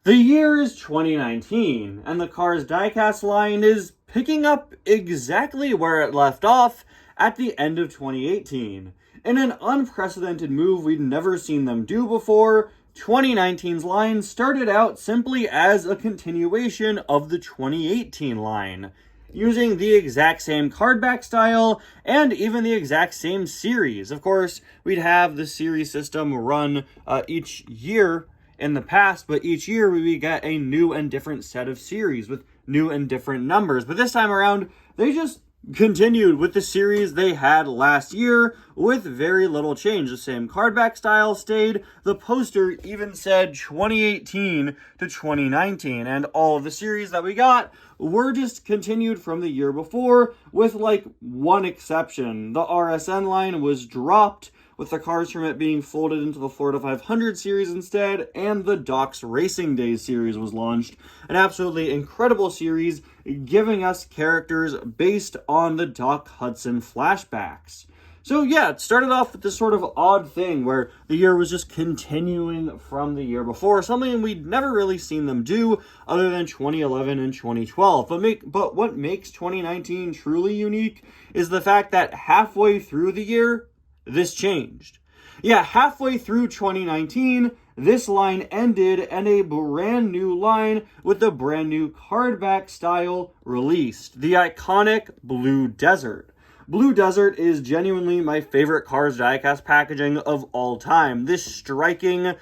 The year is 2019, and the Cars diecast line is picking up exactly where it left off at the end of 2018. In an unprecedented move we'd never seen them do before, 2019's line started out simply as a continuation of the 2018 line, using the exact same card back style and even the exact same series. Of course, we'd have the series system run each year in the past, but each year we get a new and different set of series with new and different numbers. But this time around, they just continued with the series they had last year with very little change. The same card back style stayed. The poster even said 2018 to 2019, and all of the series that we got were just continued from the year before, with like one exception. The RSN line was dropped, with the cars from it being folded into the Florida 500 series instead, and the Doc's Racing Days series was launched. An absolutely incredible series, giving us characters based on the Doc Hudson flashbacks. So yeah, it started off with this sort of odd thing where the year was just continuing from the year before, something we'd never really seen them do other than 2011 and 2012. But what makes 2019 truly unique is the fact that halfway through the year, this changed. Yeah, halfway through 2019, this line ended and a brand new line with a brand new cardback style released. The iconic Blue Desert. Blue Desert is genuinely my favorite Cars diecast packaging of all time. This striking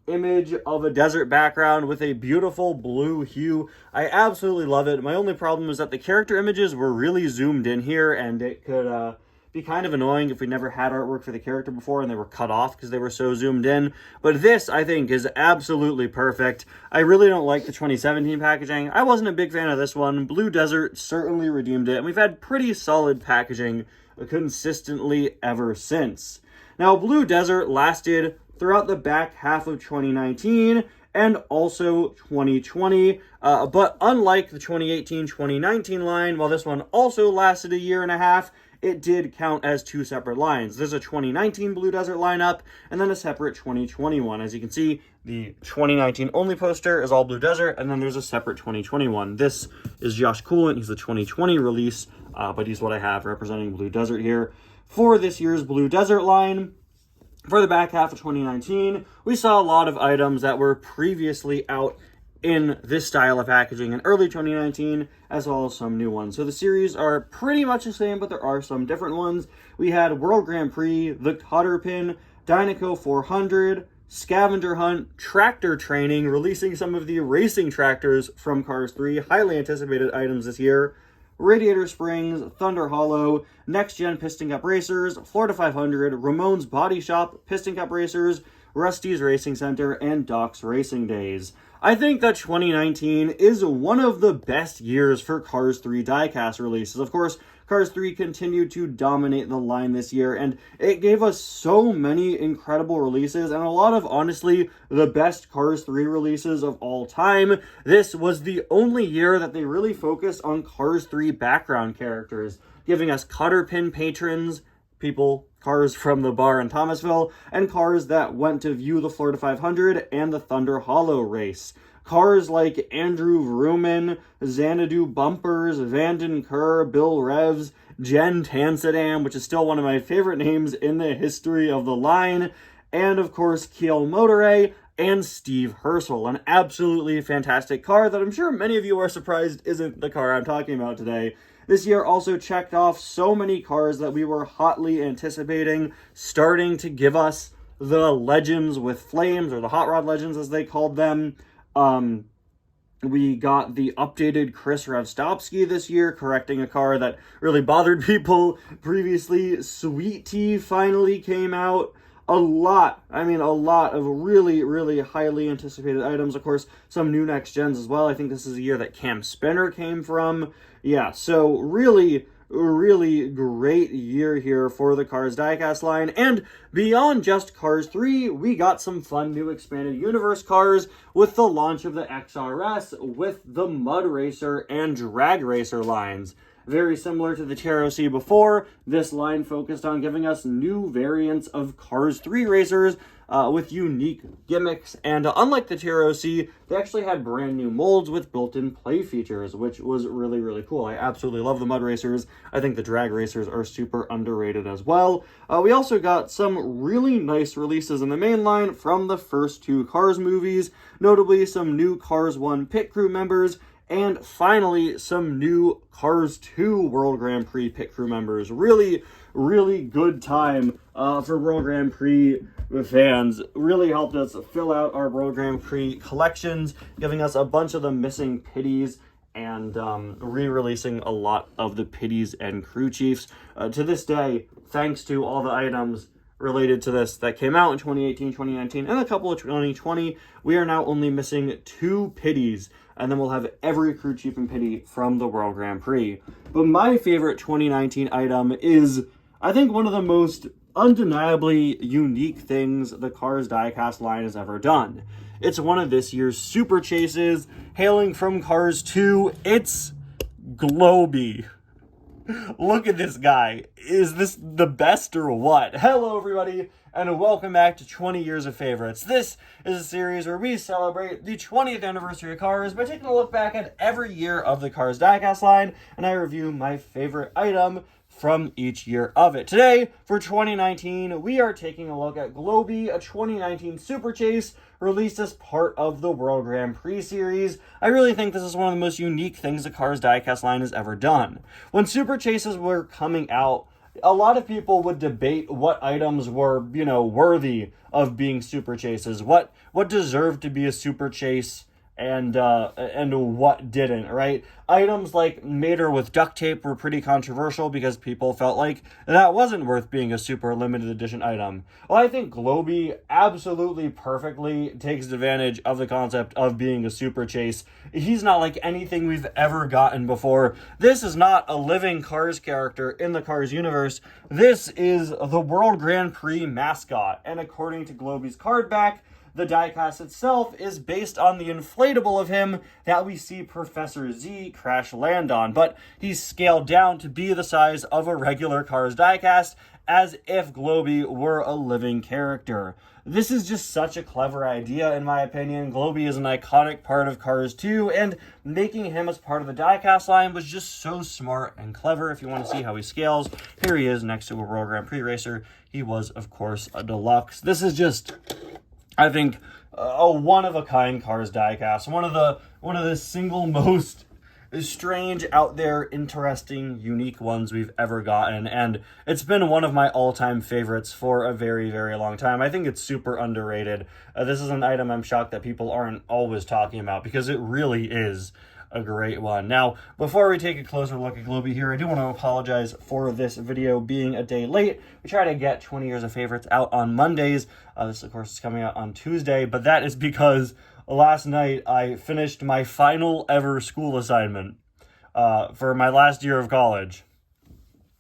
image of a desert background with a beautiful blue hue. I absolutely love it. My only problem is that the character images were really zoomed in here, and it could be kind of annoying if we never had artwork for the character before and they were cut off because they were so zoomed in. But this, I think, is absolutely perfect. I really don't like the 2017 packaging. I wasn't a big fan of this one. Blue Desert certainly redeemed it, and we've had pretty solid packaging consistently ever since. Now, Blue Desert lasted throughout the back half of 2019 and also 2020, but unlike the 2018-2019 line, while this one also lasted a year and a half, it did count as two separate lines. There's a 2019 Blue Desert lineup, and then a separate 2020 one. As you can see, the 2019 only poster is all Blue Desert, and then there's a separate 2021. This is Josh Coolant. He's the 2020 release, but he's what I have representing Blue Desert here. For this year's Blue Desert line, for the back half of 2019, we saw a lot of items that were previously out in this style of packaging in early 2019, as well as some new ones. So the series are pretty much the same, but there are some different ones. We had World Grand Prix, the Cutter Pin, Dynaco 400, Scavenger Hunt, Tractor Training, releasing some of the racing tractors from Cars 3, highly anticipated items this year, Radiator Springs, Thunder Hollow, Next Gen Piston Cup Racers, Florida 500, Ramon's Body Shop, Piston Cup Racers, Rusty's Racing Center, and Doc's Racing Days. I think that 2019 is one of the best years for Cars 3 diecast releases. Of course, Cars 3 continued to dominate the line this year, and it gave us so many incredible releases, and a lot of, honestly, the best Cars 3 releases of all time. This was the only year that they really focused on Cars 3 background characters, giving us Cutter Pin patrons, cars from the bar in Thomasville, and cars that went to view the Florida 500 and the Thunder Hollow race. Cars like Andrew Vrooman, Xanadu Bumpers, Vanden Kerr, Bill Revs, Jen Tansadam, which is still one of my favorite names in the history of the line, and of course Kiel Motoray and Steve Herschel, an absolutely fantastic car that I'm sure many of you are surprised isn't the car I'm talking about today. This year also checked off so many cars that we were hotly anticipating, starting to give us the Legends with Flames, or the Hot Rod Legends as they called them. We got the updated Chris Revstopski this year, correcting a car that really bothered people previously. Sweet Tea finally came out. A lot of really, really highly anticipated items. Of course, some new next gens as well. I think this is a year that Cam Spinner came from. Yeah, so really great year here for the Cars diecast line. And beyond just Cars 3, we got some fun new expanded universe cars with the launch of the XRS with the Mud Racer and Drag Racer lines. Very similar to the TROC before, this line focused on giving us new variants of Cars 3 racers with unique gimmicks, and unlike the TROC, they actually had brand new molds with built-in play features, which was really, really cool. I absolutely love the mud racers. I think the drag racers are super underrated as well. We also got some really nice releases in the main line from the first two Cars movies, notably some new Cars 1 pit crew members, and finally some new Cars 2 World Grand Prix pit crew members. Really, really good time for World Grand Prix fans. Really helped us fill out our World Grand Prix collections, giving us a bunch of the missing pitties and re-releasing a lot of the pitties and crew chiefs. To this day, thanks to all the items related to this that came out in 2018, 2019, and a couple of 2020, we are now only missing 2 pitties, and then we'll have every crew chief and pitty from the World Grand Prix. But my favorite 2019 item is, I think, one of the most undeniably unique things the Cars diecast line has ever done. It's one of this year's super chases, hailing from Cars 2. It's Globie. Look at this guy. Is this the best or what? Hello, everybody, and welcome back to 20 Years of Favorites. This is a series where we celebrate the 20th anniversary of Cars by taking a look back at every year of the Cars diecast line, and I review my favorite item from each year of it. Today, for 2019, we are taking a look at Globie, a 2019 Super Chase released as part of the World Grand Prix series. I really think this is one of the most unique things the Cars diecast line has ever done. When Super Chases were coming out, a lot of people would debate what items were, worthy of being Super Chases, what deserved to be a Super Chase, and what didn't, right? Items like Mater with duct tape were pretty controversial because people felt like that wasn't worth being a super limited edition item. Well, I think Globie absolutely perfectly takes advantage of the concept of being a super chase. He's not like anything we've ever gotten before. This is not a living Cars character in the Cars universe. This is the World Grand Prix mascot, and according to Globie's card back, the diecast itself is based on the inflatable of him that we see Professor Z crash land on, but he's scaled down to be the size of a regular Cars diecast, as if Globie were a living character. This is just such a clever idea, in my opinion. Globie is an iconic part of Cars 2, and making him as part of the diecast line was just so smart and clever. If you want to see how he scales, here he is next to a World Grand Prix racer. He was, of course, a deluxe. This is just, I think, a one-of-a-kind Cars diecast. One of the single most strange, out there, interesting, unique ones we've ever gotten, and it's been one of my all-time favorites for a very, very long time. I think it's super underrated. This is an item I'm shocked that people aren't always talking about, because it really is a great one. Now, before we take a closer look at Globie here, I do want to apologize for this video being a day late. We try to get 20 Years of Favorites out on Mondays. This, of course, is coming out on Tuesday, but that is because last night I finished my final ever school assignment for my last year of college.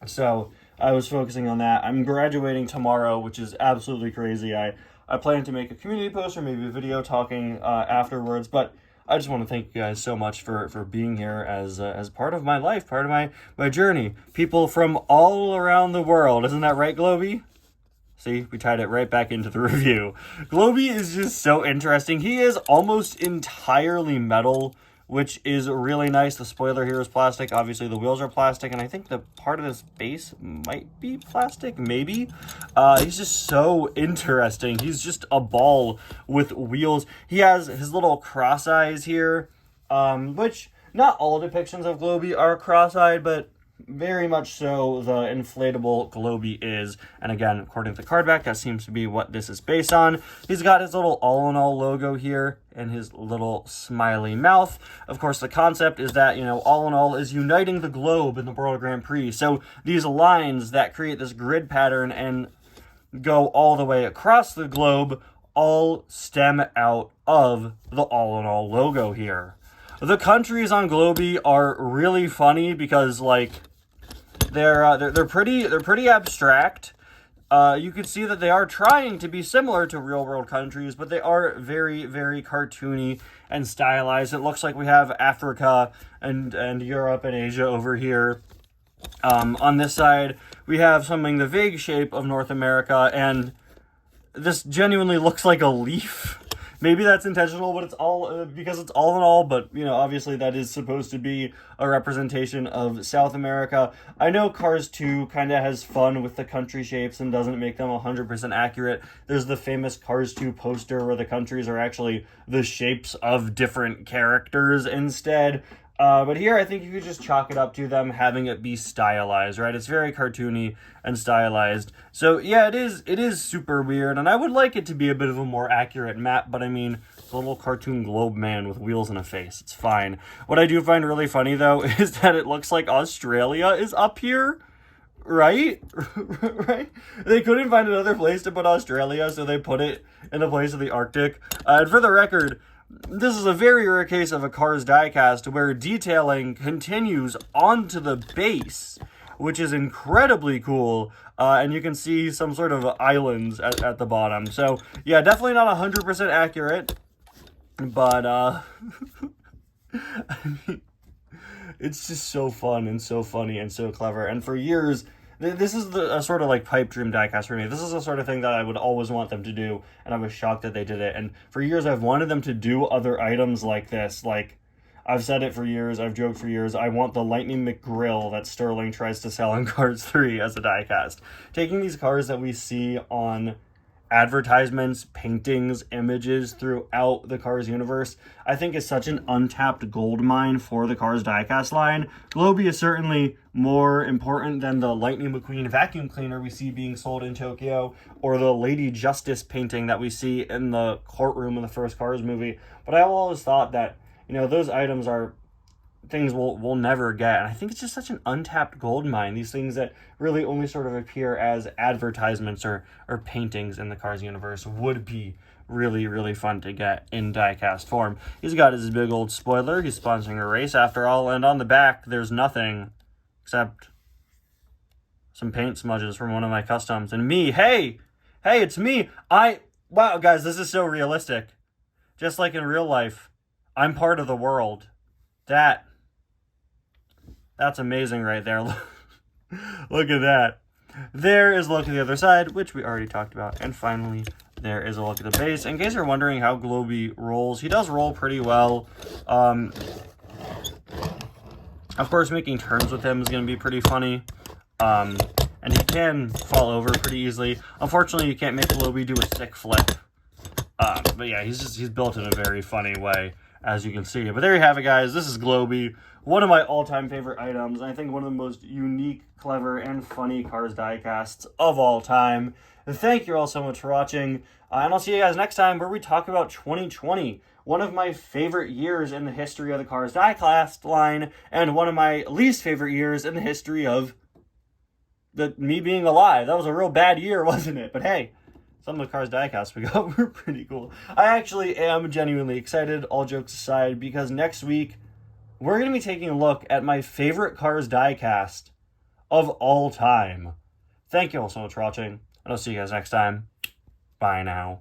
So I was focusing on that. I'm graduating tomorrow, which is absolutely crazy. I plan to make a community post or maybe a video talking afterwards, but I just want to thank you guys so much for being here as part of my life, part of my journey. People from all around the world. Isn't that right, Globie? See, we tied it right back into the review. Globie is just so interesting. He is almost entirely metal, which is really nice. The spoiler here is plastic. Obviously, the wheels are plastic, and I think the part of his base might be plastic, maybe. He's just so interesting. He's just a ball with wheels. He has his little cross eyes here, which not all depictions of Globie are cross-eyed, but very much so the inflatable Globie is. And again, according to the card back, that seems to be what this is based on. He's got his little all-in-all logo here and his little smiley mouth. Of course, the concept is that, all in all is uniting the globe in the World Grand Prix. So these lines that create this grid pattern and go all the way across the globe all stem out of the all-in-all logo here. The countries on Globie are really funny because, they're pretty abstract. You can see that they are trying to be similar to real world countries, but they are very, very cartoony and stylized. It looks like we have Africa and Europe and Asia over here. On this side, we have something the vague shape of North America, and this genuinely looks like a leaf. Maybe that's intentional, but it's all because it's all in all, but obviously that is supposed to be a representation of South America. I know Cars 2 kind of has fun with the country shapes and doesn't make them 100% accurate. There's the famous Cars 2 poster where the countries are actually the shapes of different characters instead. But here, I think you could just chalk it up to them having it be stylized, right? It's very cartoony and stylized. So, yeah, it is super weird, and I would like it to be a bit of a more accurate map, but I mean, it's a little cartoon globe man with wheels and a face. It's fine. What I do find really funny, though, is that it looks like Australia is up here, right? Right? They couldn't find another place to put Australia, so they put it in a place of the Arctic. And for the record, this is a very rare case of a Cars diecast where detailing continues onto the base, which is incredibly cool, and you can see some sort of islands at the bottom. So, yeah, definitely not 100% accurate, but, I mean, it's just so fun and so funny and so clever, and for years, this is a sort of like pipe dream diecast for me. This is the sort of thing that I would always want them to do, and I was shocked that they did it. And for years, I've wanted them to do other items like this. Like, I've said it for years, I've joked for years, I want the Lightning McGrill that Sterling tries to sell in Cars 3 as a diecast. Taking these cars that we see on advertisements, paintings, images throughout the Cars universe, I think is such an untapped gold mine for the Cars diecast line. Globie is certainly more important than the Lightning McQueen vacuum cleaner we see being sold in Tokyo, or the Lady Justice painting that we see in the courtroom in the first Cars movie. But I've always thought that, those items are things we'll never get, and I think it's just such an untapped gold mine, these things that really only sort of appear as advertisements or paintings in the Cars universe would be really, really fun to get in diecast form. He's got his big old spoiler, he's sponsoring a race after all, and on the back there's nothing except some paint smudges from one of my customs, and me, hey, it's me, wow guys, this is so realistic, just like in real life, I'm part of the world. That's amazing right there. Look at that. There is a look at the other side, which we already talked about. And finally, there is a look at the base. In case you're wondering how Globie rolls, he does roll pretty well. Of course, making turns with him is going to be pretty funny. And he can fall over pretty easily. Unfortunately, you can't make Globie do a sick flip. But yeah, he's built in a very funny way, as you can see. But there you have it, guys. This is Globie, one of my all-time favorite items, and I think one of the most unique, clever, and funny Cars diecasts of all time. And thank you all so much for watching, and I'll see you guys next time where we talk about 2020, one of my favorite years in the history of the Cars diecast line, and one of my least favorite years in the history of me being alive. That was a real bad year, wasn't it? But hey, some of the Cars diecasts we got were pretty cool. I actually am genuinely excited, all jokes aside, because next week, we're going to be taking a look at my favorite Cars diecast of all time. Thank you all so much for watching, and I'll see you guys next time. Bye now.